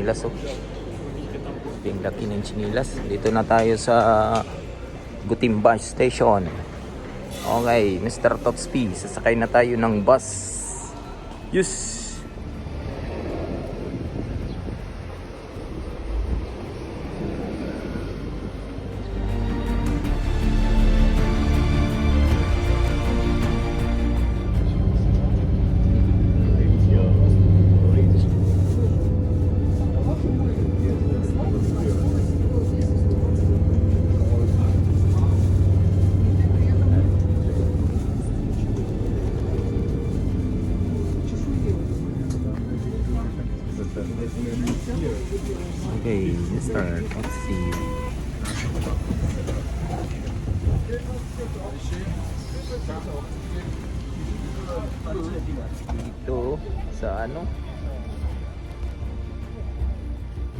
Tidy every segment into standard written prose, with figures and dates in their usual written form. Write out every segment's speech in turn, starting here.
chinilas oh. Yung laki ng chinilas. Dito na tayo sa Gutimba Station. Okay, Mr. Totspi, sasakay na tayo ng bus. Yes. Okay, Mr. Totspi. Dito sa ano,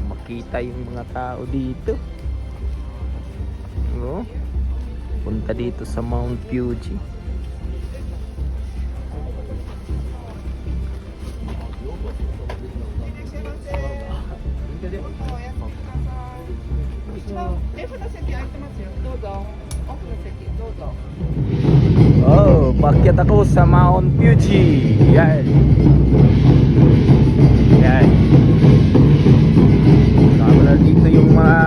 makita yung mga tao dito. No? Punta dito sa Mount Fuji. Oh, paakyat ako sa Mount Fuji. Yan. Yan. Kamala dito yung mga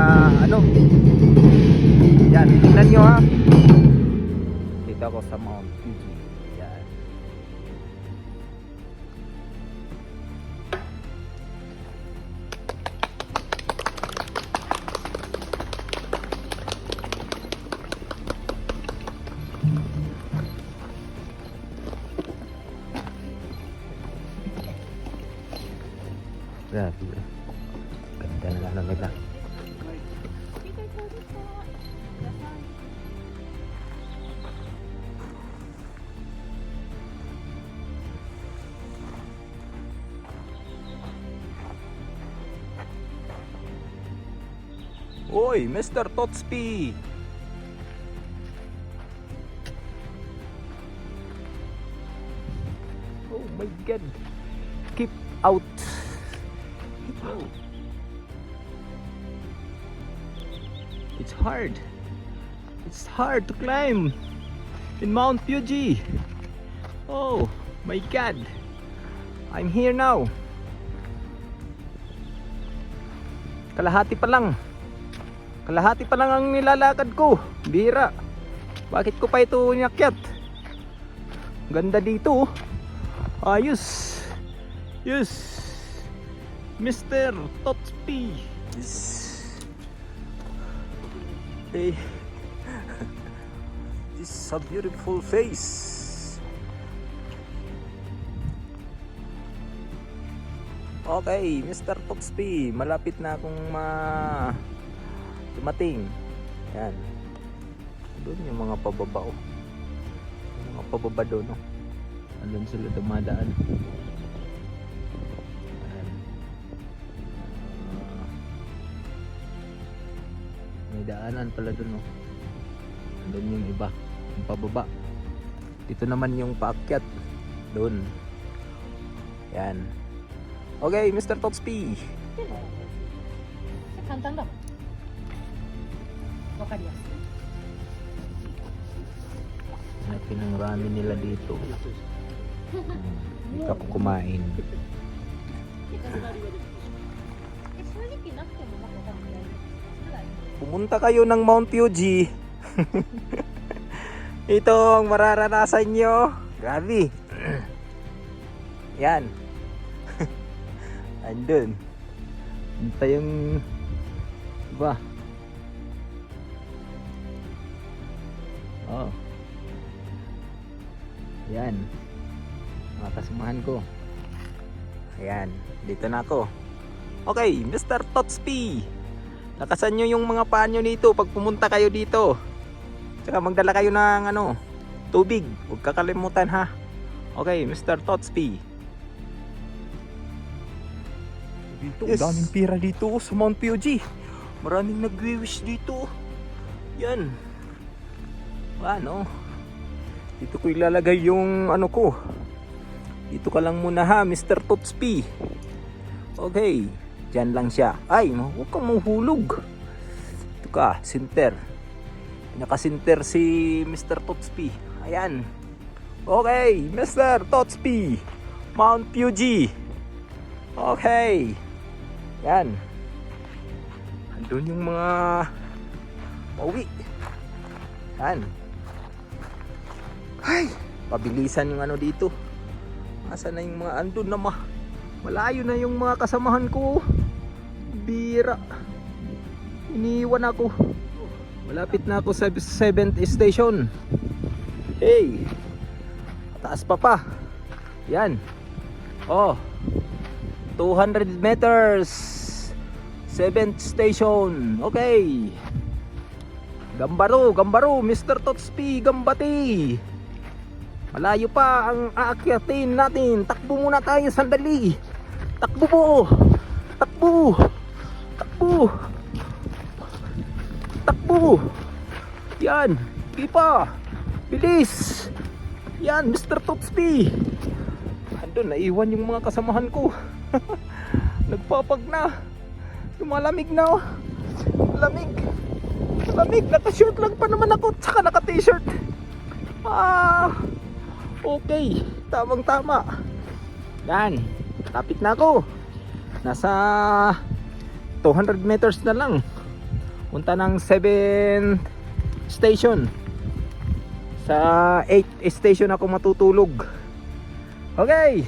ano. Yan, tingnan nyo ha. Dito ako sa Mount Fuji. Yan. Grabe. Ganda na lang nila. Oy, Mr. Totspi. Oh my God. Keep out. Oh. It's hard. It's hard to climb in Mount Fuji. Oh my God. I'm here now. Kalahati pa lang. Kalahati pa lang ang nilalakad ko. Bira. Bakit ko pa ito inakyat? Ganda dito. Ayos. Yes. Mr. Totspi. Yes. Hey. This is a beautiful face. Okay, Mr. Totspi, malapit na akong dumating. Yan. Doon yung mga pababa oh. Yung mga pababa doon oh. Andun sila dumadaan. May daanan pala doon oh. Andun yung iba, yung pababa. Dito naman yung paakyat doon. Yan. Okay, Mr. Totspi. 簡単だもん。わかりやすい。 Hanapin ang ramen nila dito. Hindi ka po kumain. Pumunta kayo ng Mount Fuji. Ito ang mararanasan nyo. Grabe. Yan. Andun. Punta yung iba. Oh. Yan. Mga kasamahan ko. Ayan. Dito na ako. Okay, Mr. Totspi. Lakasan nyo yung mga paa nyo dito pag pumunta kayo dito. Tsaka magdala kayo ng tubig. Huwag kakalimutan ha. Okay, Mr. Totspi. Dito, yes. Daming pira dito sa Mount Fuji. Maraming nagwi-wish dito. Yan. Ano? Dito ko ilalagay yung ko. Dito ka lang muna ha, Mr. Totspi. Okay. Diyan lang siya. Ay, huwag kang mahuhulog. Ito ka, center. Naka-center si Mr. Totspy. Ayan. Okay, Mr. Totspy. Mount Fuji. Okay. Yan. Andun yung mga pauwi. Yan. Ay, pabilisan yung ano dito. Asa na yung mga andun na malayo na yung mga kasamahan ko. Bira. Iniwan ako. Malapit na ako sa 7th station. Hey. Taas pa. Yan. Oh. 200 meters. 7th station. Okay. Gambaro, Mr. Totspy, gambati. Malayo pa ang aakyatin natin. Takbo muna tayo sandali. Takbo po. Takbo. Yan. Pipa. Bilis. Yan, Mr. Totspy. Andun, naiwan yung mga kasamahan ko. Nagpapag na. Lumalamig na. Lamig. Naka-shirt lang pa naman ako. Tsaka naka-t-shirt. Okay. Tamang tama. Yan. Lapit na ako. Nasa 200 meters na lang. Punta ng 7 station. Sa 8 station ako matutulog. Okay.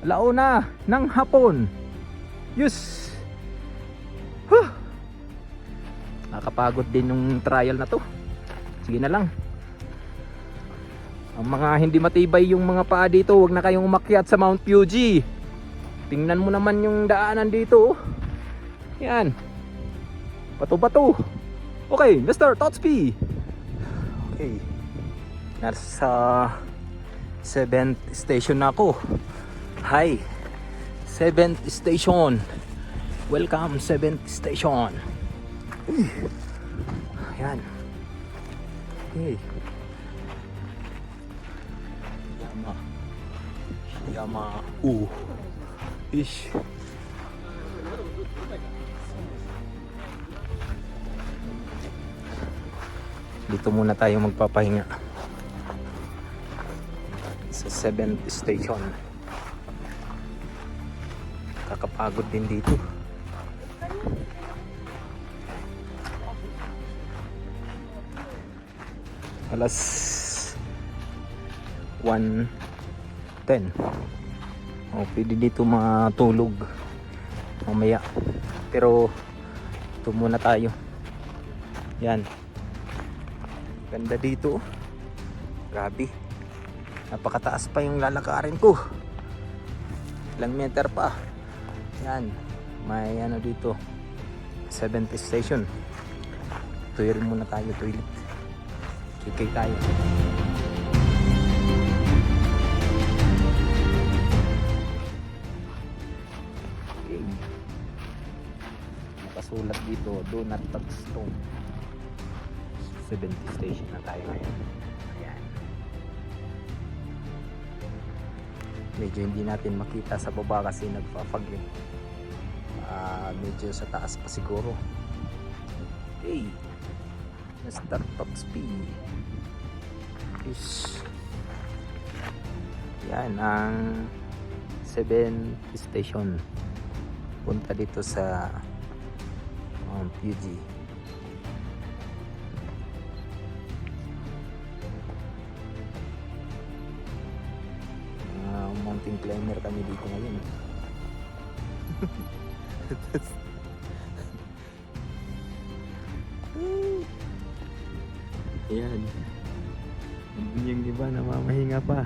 Alauna ng hapon. Yes. Nakakapagod din yung trial na to. Sige na lang. Ang mga hindi matibay yung mga paa dito, huwag na kayong umakyat sa Mount Fuji. Tingnan mo naman yung daanan dito. Yan. Bato-bato. Okay, Mr. Totspy. Okay. Nasa 7th station na ako. Hi. 7th station. Welcome 7th station. Ayan. Okay. Yama. Ish. Dito muna tayo magpapahinga sa 7th station. Kakapagod din dito. Alas 1:10. Pwede dito matulog mamaya. Pero ito muna tayo. Yan. Ganda dito. Grabe. Napakataas pa yung lalakarin ko. Ilang meter pa. Yan. May ano dito. 7th station. Tuwirin muna tayo, toilet. Kikay tayo. Okay. Nakasulat dito, do not touch stone. 70 station na tayo ngayon. Ayan. Medyo hindi natin makita sa baba kasi nagpapaglit. Medyo sa taas pa siguro. Hey, Mr. Totspy. Yan ang 7 station. Punta dito sa Mount Fuji. Mountain climber kami dito ngayon. Ayan. Yung iba namamahinga pa.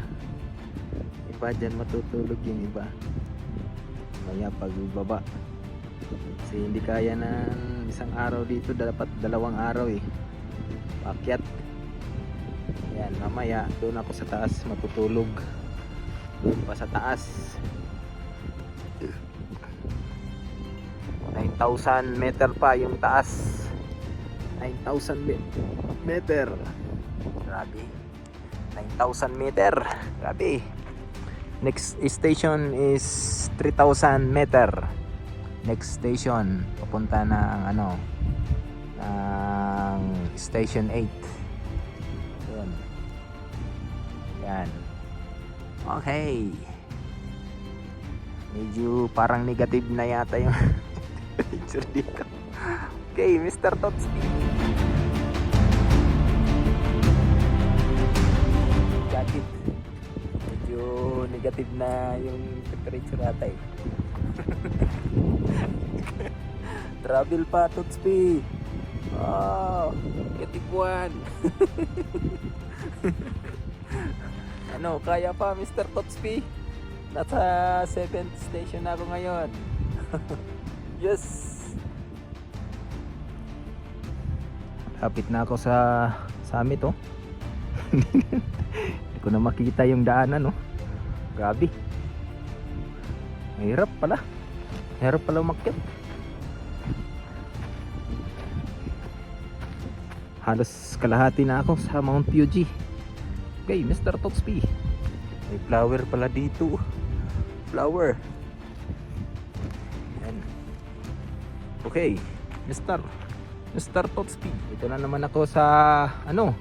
Iba dyan matutulog yung iba. Kaya pagbaba. Kasi hindi kaya ng isang araw dito, dapat 2 araw eh. Pakyat. Ayan, mamaya doon ako sa taas matutulog. Doon pa sa taas. 9,000 meter pa yung taas. 9,000 meter. Grabe. 9,000 meter. Grabe. Next station is 3,000 meter. next station papunta ng ano ng station 8. Yun. Yan. Okay. Medyo parang negative na yata yung picture dito. Okay, Mr. Totski. Jacket. Medyo negative na yung temperature ata eh. Travel pa, Totski. Oh, Katipuan. Ano, kaya pa, Mr. Totski? Nasa 7th station na ako ngayon. Yes. Lapit na ako sa summit, oh. Hindi ko na makita yung daanan, oh. Grabe. Mahirap pala. Mahirap pala umakyat. Halos kalahati na ako sa Mount Fuji. Okay, Mr. Totski. May flower pala dito. Flower. Yan. Okay, Mr. Totski. Ito na naman ako sa ano.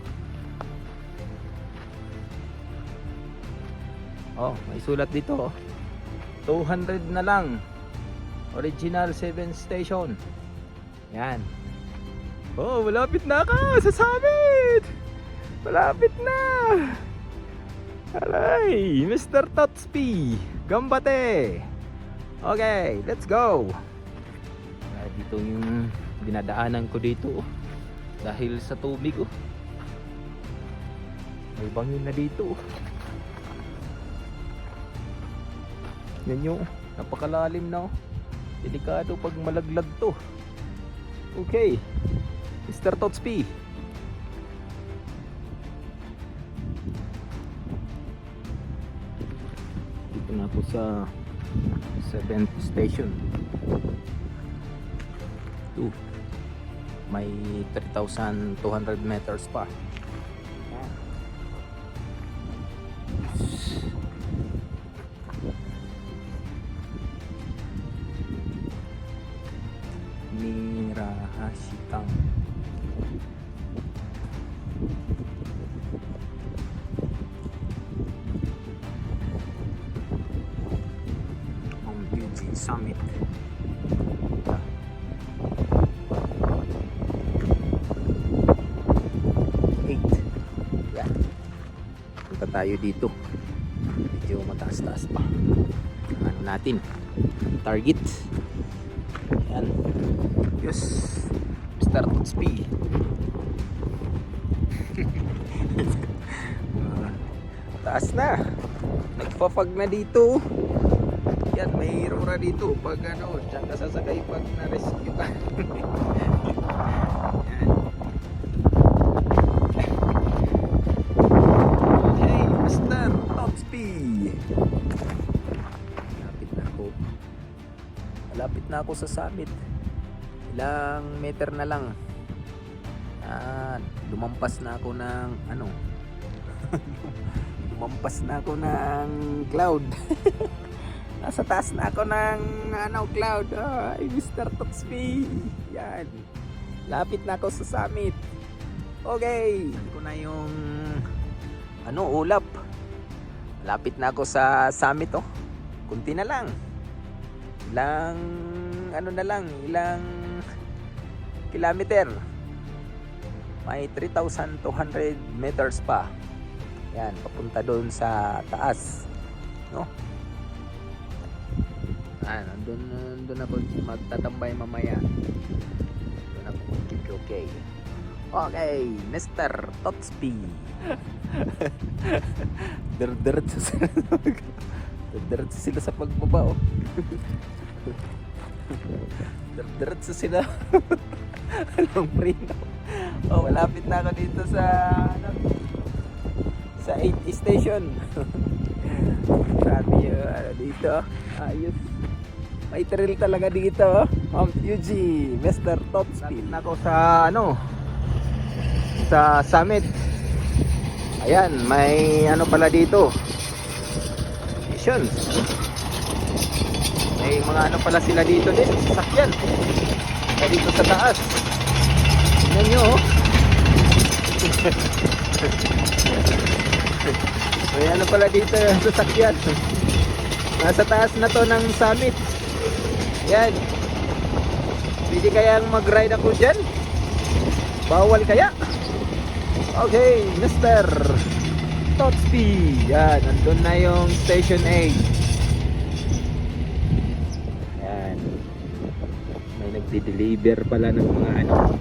Oh, may sulat dito. 200 na lang. Original 7 station. Yan. Oh, malapit na ako sa summit. Malapit na. Alay, Mr. Totski. Gambate. Okay, let's go. Dito yung dinadaanan ko dito. Dahil sa tubig. May bangin na dito. Yan yung napakalalim na. Delikado pag malaglag to. Okay, Mr. Totski. Dito na ako sa 7th station. May 3,200 meters pa. Mirahashitang. Mount Fuji Summit. Tayo dito medyo mataas-taas pa ano natin target. Yan, yes, Mr. Totski. Taas na, nagpapag na dito. Yan, may rura dito pag ano diyan ka sasakay pag na-rescue ka. Yan. Mr. Totski. Malapit na ako sa summit. Ilang meter na lang. Lumampas na ako ng ano. Lumampas na ako ng cloud. Nasa taas na ako ng ano, cloud. Ay, Mr. Totski. Yan. Lapit na ako sa summit. Okay. Hindi ko na yung ano, ulap. Lapit na ako sa summit, oh. Kunti na lang. Ilang ano na lang, ilang kilometer. May 3,200 meters pa. Yan, papunta doon sa taas, no? Doon ako magtatambay mamaya. Doon ako okay. Okay, Mr. Totski. Diretso sila sa pagbaba, oh. Diretso sila. Anong prino? Oh, malapit na ako dito sa ano, sa 8th station. Grabe yung dito. Ayos. May trail talaga dito. Mount Fuji, Mr. Totski. Lapit na ako sa ano, sa summit. Ayan, may ano pala dito. Station. May mga ano pala sila dito din, sasakyan. Dito sa taas. Tingnan nyo, oh. May ano pala dito yung sasakyan. Nasa taas na to ng summit. Yan. Pwede kayang mag-ride ako dyan? Bawal kaya? Okay, Mr. Totspi. Yan, nandun na yung Station 8. Yan. May nagdi-deliver pala ng mga ano.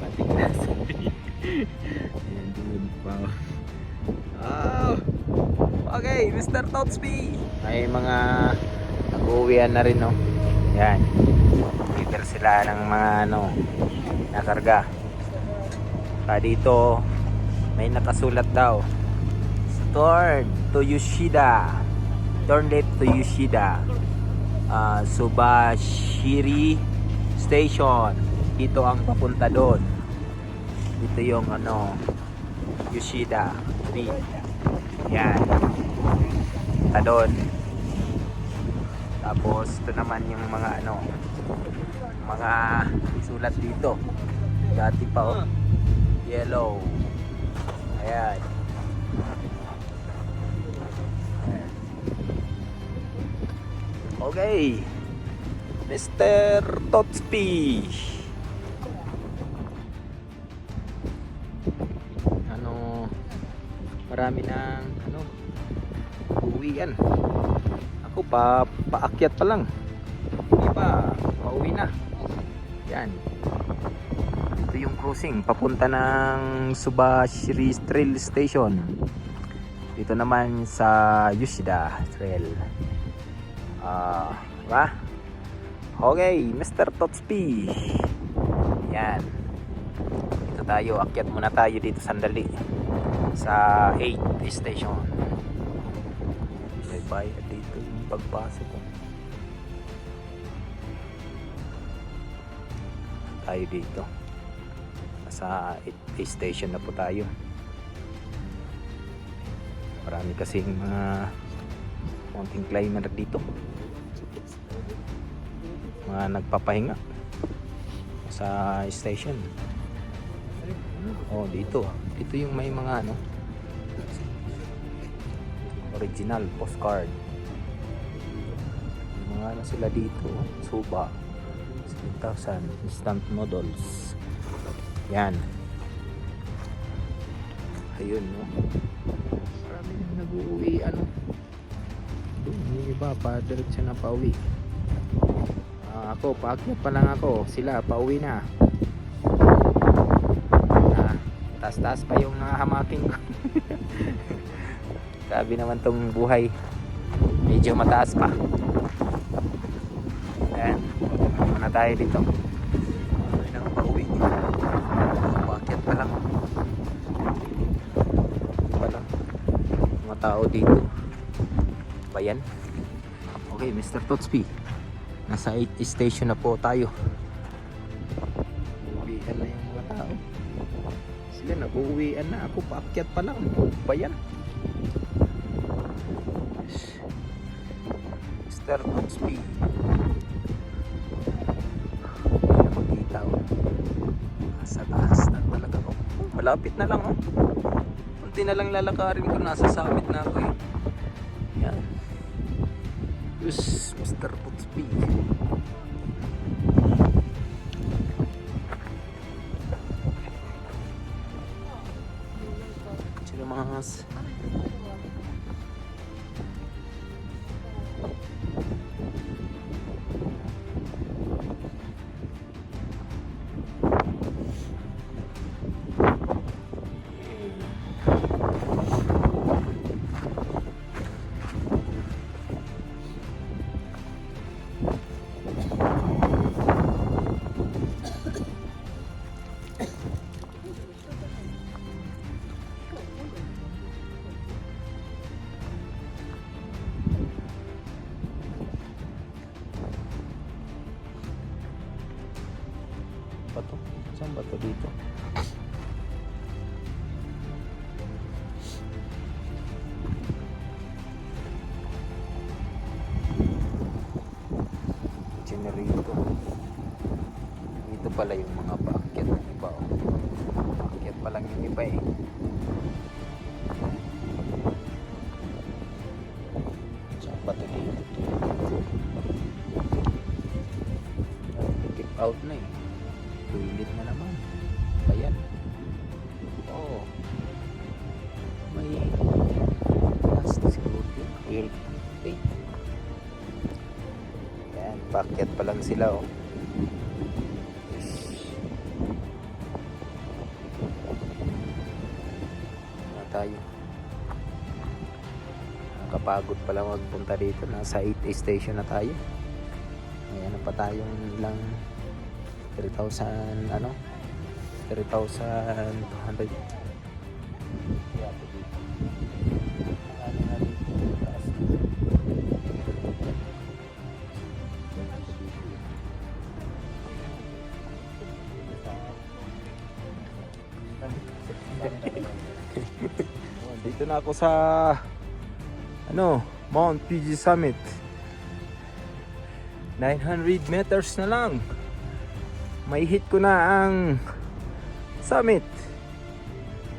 Pating nasa. Ayan, dun pa. Oh. Okay, Mr. Totspi. May mga nag-uwian na rin, no? Yan. Deliver sila ng mga ano, nakarga. Dito may nakasulat daw, turn to Yoshida, turn left to Yoshida, Subashiri Station. Dito ang papunta doon. Dito yung ano, Yoshida Street. Yan, papunta doon. Tapos ito naman yung mga ano, mga sulat dito dati pa, oh. Yellow. Ayan. Okay. Mr. Totspi. Ano, marami ng ano, uwian. Ako paakyat pa lang. Hindi pa, pauwi na. Yan. Ito yung crossing papunta ng Subashiri Trail Station. Dito naman sa Yoshida Trail. Diba? Okay, Mr. Totspi. Yan. Dito tayo, akyat muna tayo dito sandali sa 8 station. May bayad dito yung pagpasok ko. Tayo dito sa 8 station na po tayo. Marami kasing mga mountain climber dito, mga nagpapahinga sa station. Oh, dito yung may mga ano, original postcard. Mga ano sila dito, Suba 7,000 instant noodles. Yan. Ayun, no? Marami nang nag-uwi, ano. Yung iba pa, diretso na pauwi. Ako, paakyat pa lang ako. Sila, pauwi na. Taas-taas pa yung hamaking ko. Sabi naman tong buhay, medyo mataas pa. Ayan. Muna tayo dito. Pauwi na pauwi. Paakyat pa lang. Mga tao dito. Bayan. Okay, Mr. Totspi. Nasa 8 station na po tayo. Uwian na yung mga tao. Sila nag-uwian na. Ako paakyat pa lang. Bayan. Mr. Totspi. Makita ko. Nasa taas na talaga ako. Malapit na lang, oh. Kunti na lang lalakarin ko. Nasa summit na ako, eh. Yan. Yes, Mr. Totspi. Chirimas. Bato? Saan bato dito? pala yung mga paakyat ng iba. Oh. Paakyat pa lang yung iba eh. Saan ba ito dito? Keep out na eh. Toilet na naman. Ayan. Oh. May plastic siguro yun. Weird. Okay. Ayan. Paakyat pa lang sila oh. Tayo. Nakapagod pala magpunta dito. Nasa 8A station na tayo. Ayan na pa tayong ilang 3,000 ano? 3,200. Dito na ako sa ano, Mount Fuji Summit. 900 meters na lang. May hit ko na ang summit.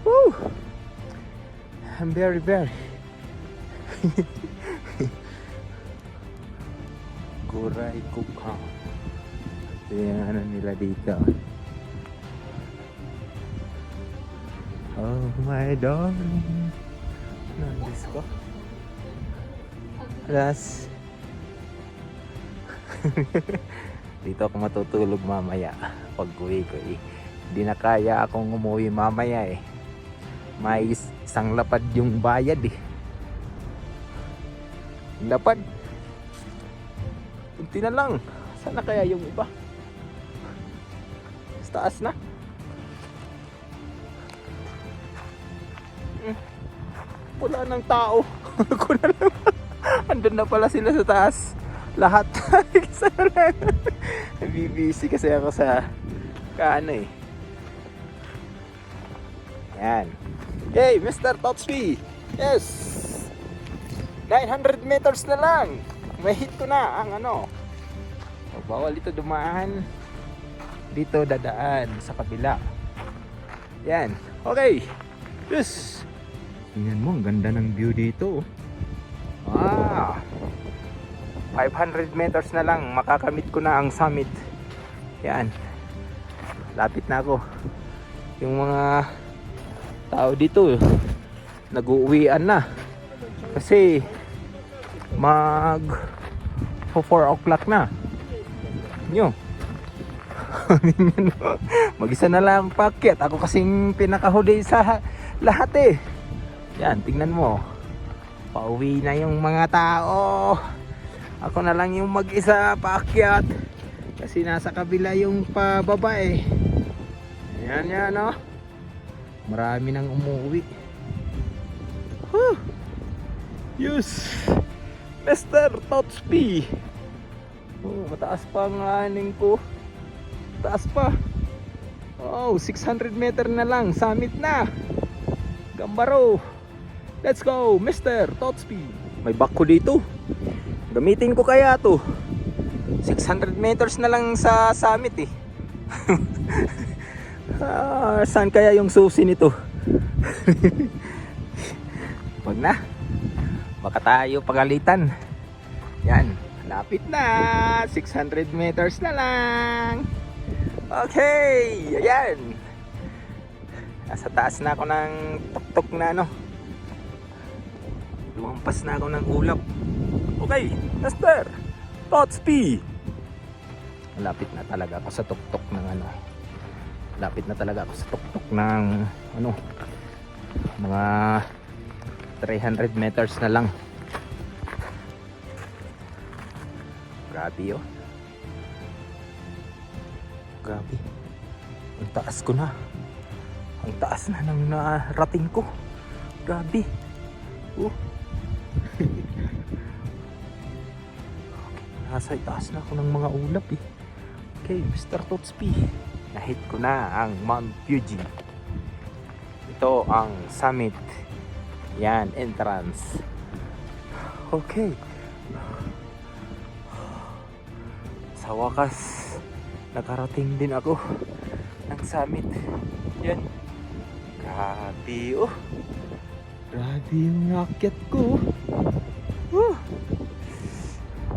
Woo! I'm very Goray Kukha. Ito yung ano nila dito. Oh my darling. Nandis ko. Alas. Dito ako matutulog mamaya. Pag uwi ko eh. Hindi na kaya akong umuwi mamaya eh. May isang lapad yung bayad eh. Lapad. Kunti na lang. Sana kaya yung iba? Sa taas na. Wala nang tao. Ako na lang. Andun na pala sila sa taas. Lahat. Isa na lang. Busy kasi ako sa kaano eh. Yan. Okay, Mr. Totspy. Yes. 900 meters na lang. May hit ko na ang ano. Bawal ito dumaan. Dito dadaan sa kabila. Yan. Okay. Yes. Tingnan mo, ang ganda ng view dito. Ah. 500 meters na lang, makakamit ko na ang summit. Yan. Lapit na ako. Yung mga tao dito, nag-uuwian na. Kasi mag 4 o'clock na. Nyo. Mag-isa na lang packet. Ako kasing pinakahuli sa lahat eh. Yan, tingnan mo. Pauwi na yung mga tao. Ako na lang yung mag-isa paakyat. Kasi nasa kabila yung pababa eh. Ayan yan oh. Marami nang umuwi. Huh. Yes. Mr. Totspy. Oh, mataas pa ang aning ko. Taas pa. Oh, 600 meter na lang. Summit na. Gambaro. Let's go, Mr. Totspy. May bako dito. Gamitin ko kaya to. 600 meters na lang sa summit eh. Saan kaya yung susi nito? Wag na. Baka tayo pagalitan. Yan. Lapit na. 600 meters na lang. Okay. Ayan. Nasa taas na ako ng tuktok na ano. Lumampas na ako ng ulap. Okay, Mr. Totspy. Lapit na talaga ako sa tuktok ng ano. Lapit na talaga ako sa tuktok ng ano. Mga 300 meters na lang. Grabe oh. Grabe. Ang taas ko na. Ang taas na ng narating ko. Grabe. Nasa itaas na ako ng mga ulap eh. Okay, Mr. Totspy. Nahit ko na ang Mount Fuji. Ito ang summit. Yan, entrance. Okay. Sa wakas, nakarating din ako ng summit. Yan. Grabe oh. Grabe yung akyat ko.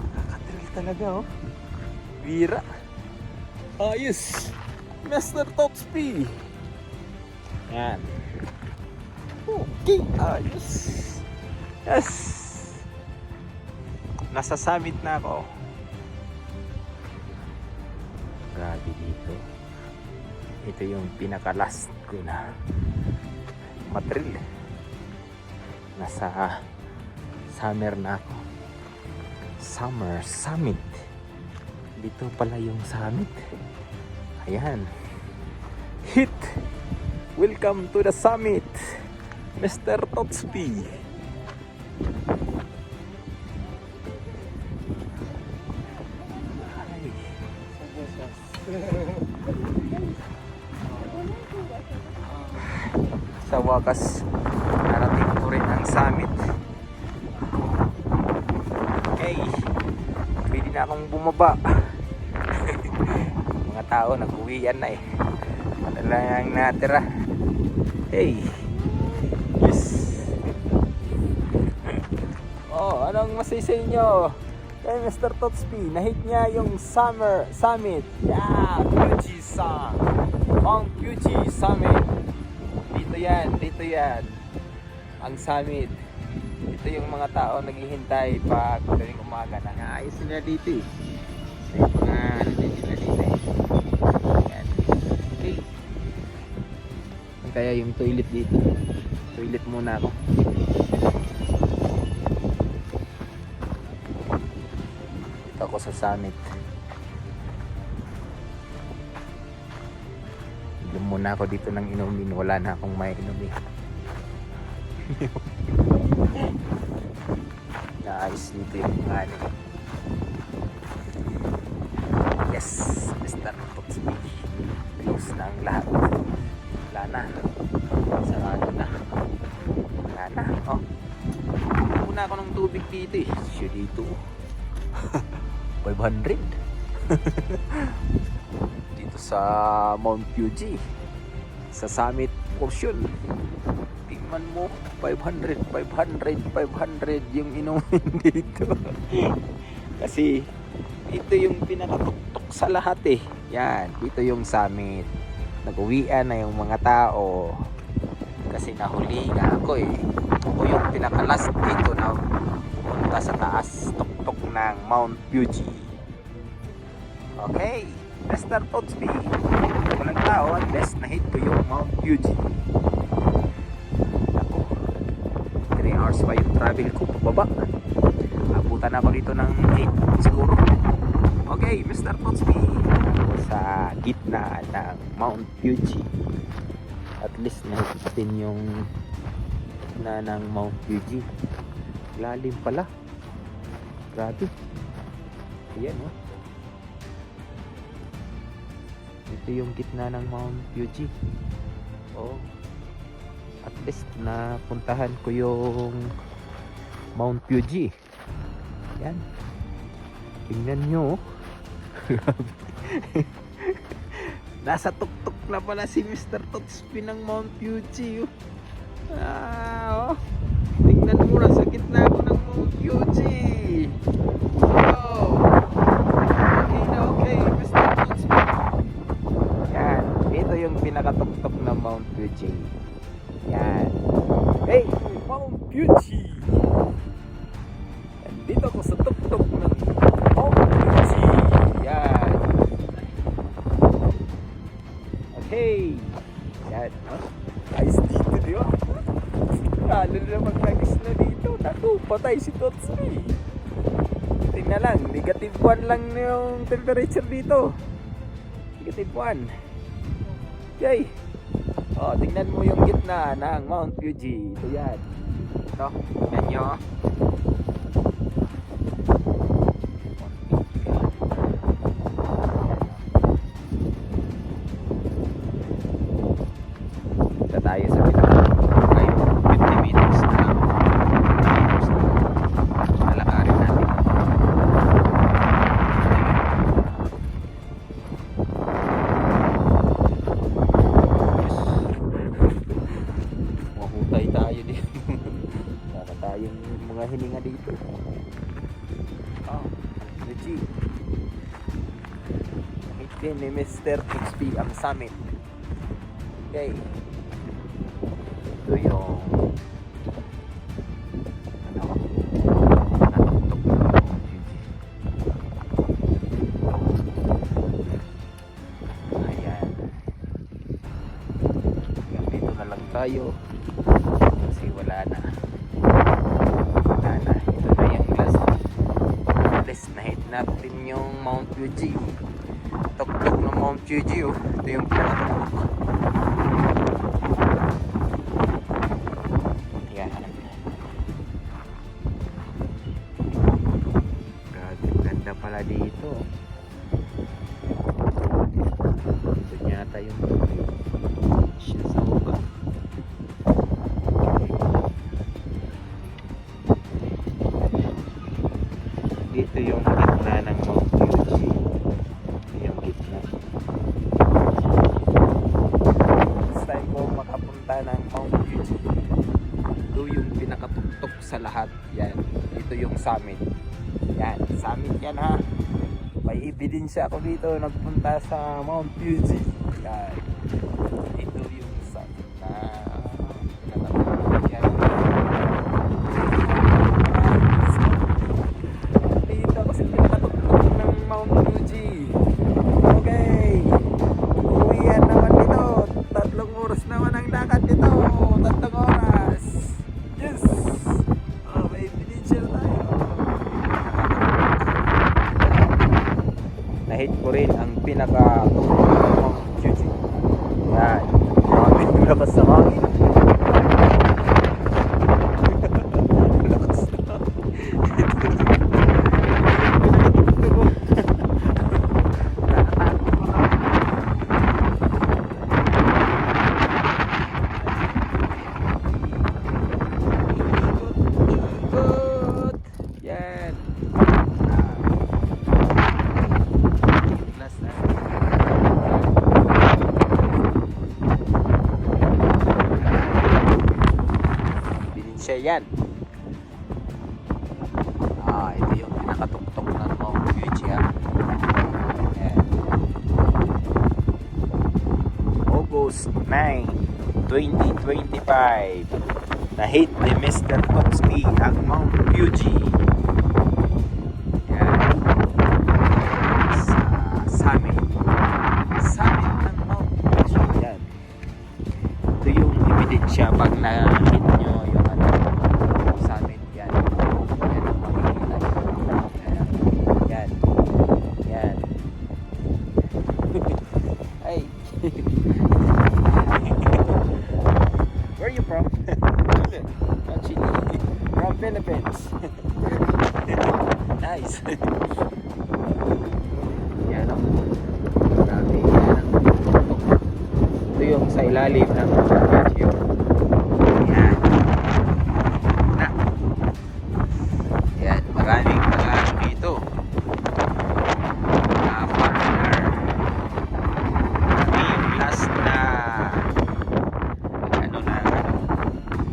Nakakatril talaga oh. Bira. Ayos. Mr. Top Speed. Yan. Okay. Ayos. Yes. Nasa summit na ako. Grabe dito. Ito yung pinaka-last ko na matril. Nasa summer na ako. Summer summit. Dito pala yung summit. Ayan. Hit! Welcome to the summit, Mr. Totspi. Sa wakas, narating ko rin ang summit. Okay, pwede na akong bumaba. Mga tao nag-uwian na eh. Wala lang natira. Hey, yes. Oh, anong masisay nyo kay Mr. Totspi? Nahit niya yung summer summit. Yeah, Fuji San, Mount Fuji Summit. Dito yan ang summit. Dito yung mga tao naghihintay pag tuwing umaga na. Ayos nila dito eh. May mga ano din nila dito eh. Yan. Okay. Kaya yung toilet dito. Toilet muna ako. Dito ako sa summit. Inom muna ako dito ng inumin. Wala na akong may inumin. Naayos dito yung ano. Yes, Mr. Totspi. Close na ang lahat. Wala na. Sarado na. Wala na. Oh. Muna ako ng tubig dito eh. Siya dito. 500. Dito sa Mount Fuji. Sa summit portion. Tingnan mo. 500 yung inumin dito. Kasi ito yung pinakatuktok sa lahat eh. Yan. Dito yung summit. Nag-uwian na yung mga tao kasi nahuli nga ako eh. Ako yung pinaka-last dito na punta sa taas tuktok ng Mount Fuji. Okay, Mr. Totspi. Walang tao at best na hit ko yung Mount Fuji. Ako, 3 hours pa yung travel ko pababa. Abutan ako dito ng 8 siguro. Okay, Mr. Totspi. Sa gitna ng Mount Fuji. At least nahitin yung gitna ng Mount Fuji. Lalim pala. Grabe. Ayan oh. Ito yung gitna ng Mount Fuji. Oh. At least napuntahan ko yung Mount Fuji. Yan. Tingnan nyo oh. Nasa tuktok na pala si Mr. Totspi ng Mount Fuji oh. Oh. Tingnan mo, nasa gitna ako ng Mount Fuji. Oh. Okay na okay, Mr. Totspi. Yan, ito yung pinakatuktok ng Mount Fuji. Yan. Hey, Mount Fuji. Dito ako sa tuktok ng Mount Fuji. Yan. Okay. Yan. Ayos dito, di ba? Lalo na maglagis na dito. Naku, patay si Totspi. Tingnan lang. Negative 1 lang yung temperature dito. Negative 1. Okay. O, tingnan mo yung gitna ng Mount Fuji. Ito yan. Ito. Tingnan nyo. Tayo sa pinaka 50 meters na lang. Lalakarin natin. pahinga dito. Oh, legit. Hit din ni Mr. XP ang summit. Okay. Ito yung natuktok na ako. Ayan. Hanggang dito na lang tayo. Kasi wala na. Wala na. Ito na yung last na hit natin yung Mount Fuji. Tuktok ng Mount Fuji. Oh. Ito yung pinakatuktok. Ayan. Ganda pala dito. Ito yata yung siya sa uga. Dito yung gitna ng Mount Fuji. Ito yung gitna. Next time ko makapunta ng Mount Fuji. Ito yung pinakatuktok sa lahat. Yan. Ito yung summit. Yan. Summit yan ha. May ebidensya ako dito. Nagpunta sa Mount Fuji. Yan. Ito yung summit na pinakatuktok. Yan. Dito ako sa pinakatuktok ng Mount Fuji. Okay. Uwian naman dito. 3 oras naman ang lakad dito. 3 oras. Yes! Oh, may ebidensya na tayo. Nahit ko rin ang pinakatuktok ng Mount Fuji. Yan. Marami yung lakas sa hangin. Lakas na. Yan. Last na. Bilin siya yan. Ito yung pinakatuktok ng Mount Fuji ha. Yan. August 9, 2025. Na-hit ni Mr. Toxby ang Mount Fuji. Yan. Sa summit. Summit ng Mount Fuji. Yan. Ito yung ebidensya pag na-hit nyo yung summit. Yan. Yan ang makikita nyo. Yan. Yan. Ay. Where are you from? Chile. From Philippines. Nice. Yan o. Marami yan. Ito yung sa ilalim ng video. Yan. Na. Yan. Maraming dito. Partner. Kami yung last na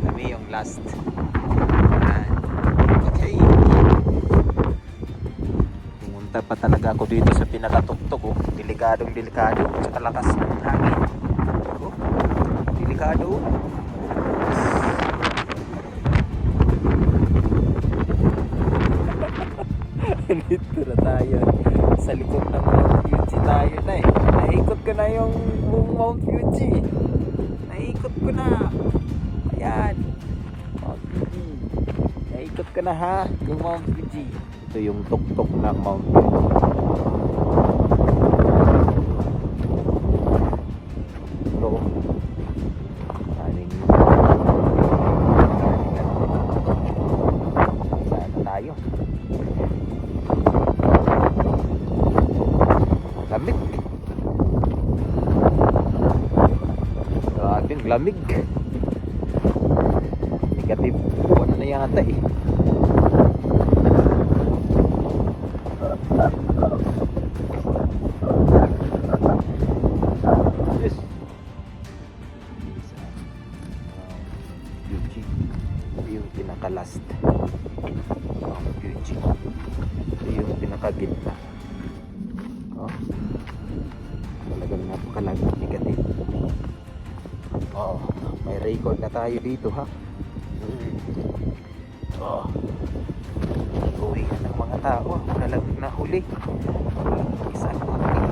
kami yung last. Okay. Pumunta pa talaga ako dito sa pinakatuktok. Oh. Delikadong delikado sa kalakas ng hangin. Oh. Delikado. Dito na tayo sa likod ng Mount Fuji tayo na eh. Naikot ko na yung buong Mount Fuji. Naikot ko na. Ayan. Mount Fuji. Naikot ko na ha. Yung Mount Fuji. Ito yung tuktok ng Mount Fuji. Ito. Saan na tayo? Lamig. Grabing lamig. Negative 1 na yata eh. Yes. Yung pinaka last. pinakagitna. Oh. Talagang napakalagang bigat eh. Oh, may record na tayo dito ha. Oh. Uwi ng mga tao. Wala lang nahuli. Isa lang nahuli.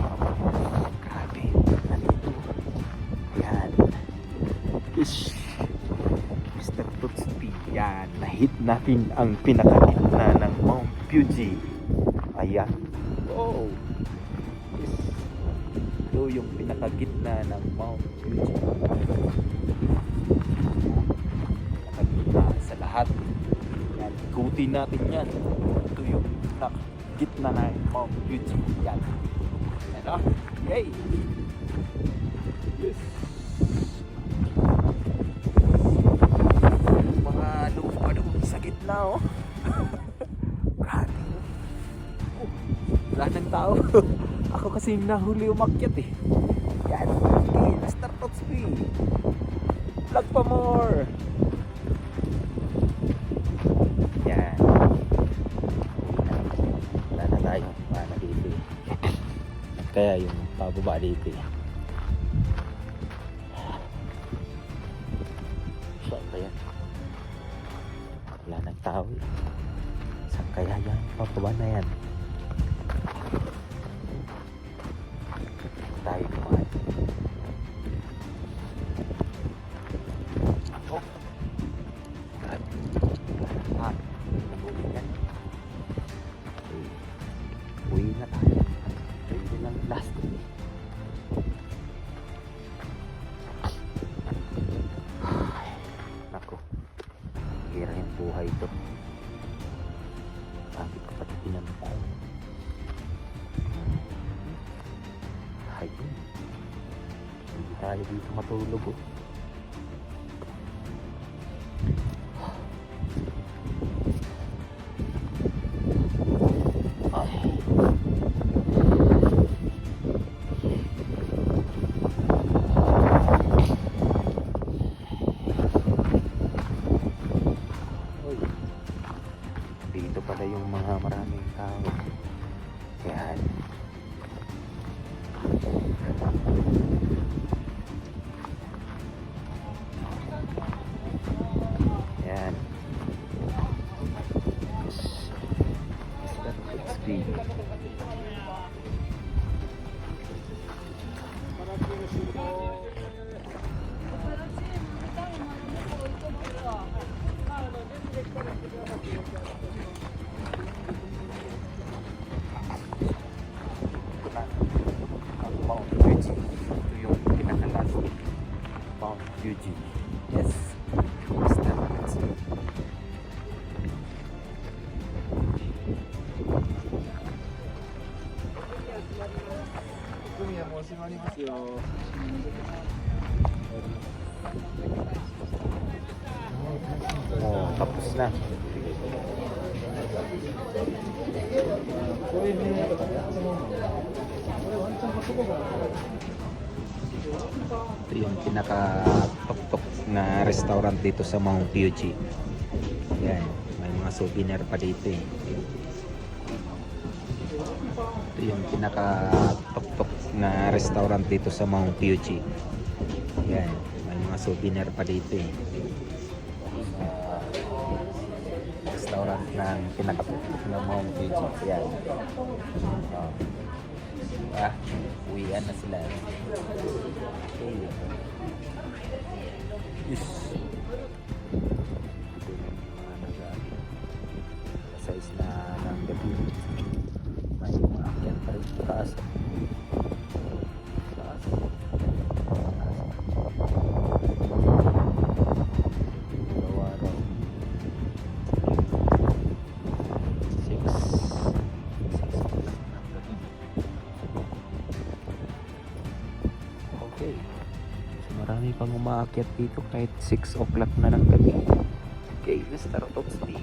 Grabe. Nandito. Ayan. Ish. Mr. Tootspi. Yan. Nahit natin ang pinakagitna ng Mount Fuji. Ayan. Oh. Yes. Ito yung pinakagitna ng Mount Fuji. Pinakagitna sa lahat. Yan. Ikutin natin yan. Ito yung gitna ng Mount Fuji. Yan. Yan o. Yay! Yes. Mga lupa doon sa gitna o. Grabe. Oh, wala ng tao. Ako kasi yung nahuli umakyat eh. Yan. Okay, Mr. Tootspi. Vlog pa more. Yan. Wala na tayong mana dito eh. Kaya yung pababa dito eh. Saan ba yan? Wala nang tao eh. Saan kaya yan? Pababa na yan. Tayo kumain. Oh. Nabuli yan. Okay. Uwi na tayo. Uwi lang last day. Nako. Hira yung buhay ito. Bakit ko pati pinamukha? Ayun. Hindi tayo dito matulog oh. Ay. Uy. Dito pala yung mga maraming tao. Yan. Yan. Mr. Tootspi. Ito na ang Mount Fuji. Ito yung pinakalas Mount Fuji. Yes. Mr. Tootspi. Oh, tapos na. Ito yung pinaka-tok-tok na restaurant dito sa Mount Fuji. Yan, may mga souvenir pa dito eh. Ito yung pinaka-tok-tok na restaurant dito sa Mount Fuji. Yan, may mga souvenir pa dito eh. Restaurant ng pinaka-tok-tok na Mount Fuji. Yan. Uwian na sila. Okay. Yes. Ito yung mga nag-size na ng gabi. May mga akyan pa rin taas. Taas. Araw-araw. 6. Okay. So marami pang umaakyat dito kahit 6 o'clock na ng gabi. Okay, Mr. Tootspi.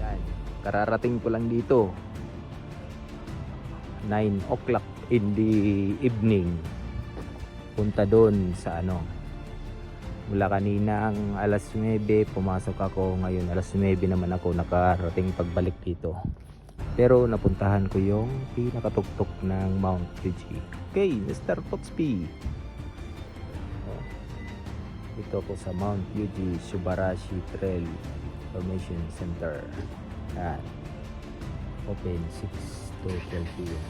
Yan. Kararating ko lang dito. 9 o'clock in the evening. Punta doon sa ano. Mula kaninang alas 9 pumasok ako, ngayon alas 9 naman ako nakarating pagbalik dito. Pero napuntahan ko yung pinakatuktok ng Mount Fuji. Okay, Mr. Totspi. Dito ako sa Mount Fuji Shibarashi Trail Information Center. Yan. Open 6 to 12 p.m.